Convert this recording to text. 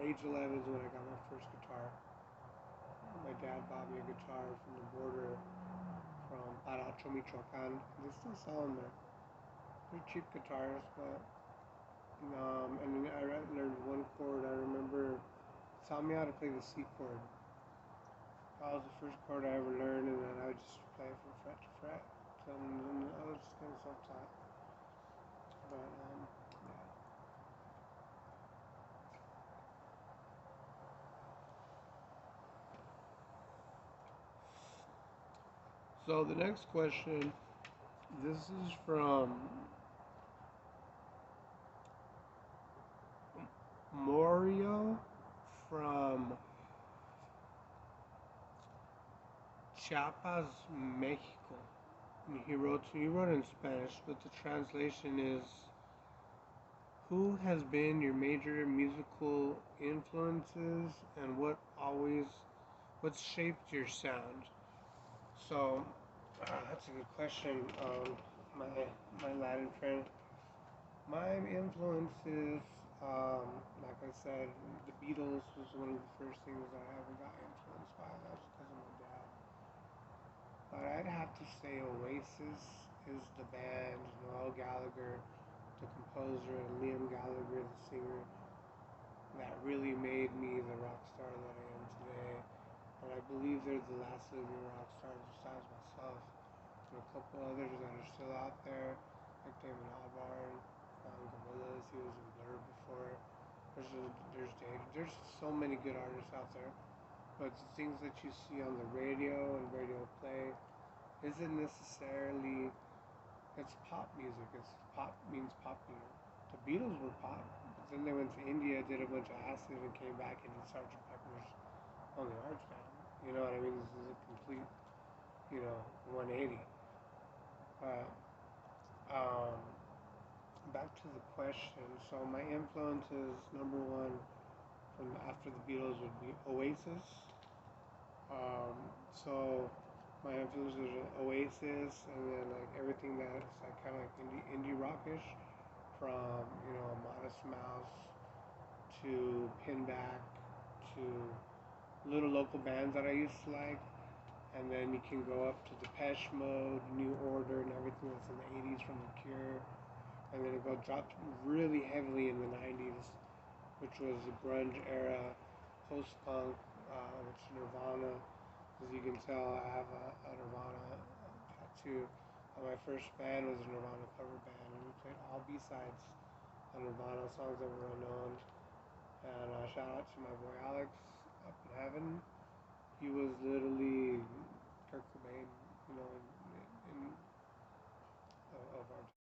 age 11 is when I got my first guitar. My dad bought me a guitar from the border from Paracho, Michoacan. They still sell them there. They're cheap guitars, but and then I learned one chord. I remember taught me how to play the C chord. That was the first chord I ever learned, and then I would just play it from fret to fret. And I was just kind of self-taught. But yeah. So the next question, this is from Mario from Chiapas, Mexico. And he wrote in Spanish, but the translation is, who has been your major musical influences and what shaped your sound? So that's a good question. My Latin friend. My influences, like I said, the Beatles was one of the first things that I ever got influenced by. That was because of my dad. But I'd have to say Oasis is the band. Noel Gallagher, the composer, and Liam Gallagher, the singer, that really made me the rock star that I am today. And I believe they're the last living rock stars besides myself. And a couple others that are still out there, like Damon Albarn, Gorillaz. He was in Blur before. There's so many good artists out there, but the things that you see on the radio and radio play isn't necessarily. It's pop music. It's pop means popular. The Beatles were pop, but then they went to India, did a bunch of acid, and came back and did Sgt. Pepper's Lonely Hearts Band. You know what I mean? This is a complete, 180. But um, back to the question. So my influences, number one, from after the Beatles would be Oasis. Um, so my influences are Oasis, and then like everything that's like kind of like indie rockish, from Modest Mouse to Pinback to little local bands that I used to like. And then you can go up to Depeche Mode, New Order, and everything that's in the 80s from The Cure. And then it dropped really heavily in the 90s, which was the grunge era, post-punk, which Nirvana. As you can tell, I have a Nirvana tattoo. My first band was a Nirvana cover band, and we played all B-sides on Nirvana, songs that were unknown. And shout out to my boy Alex up in heaven. He was literally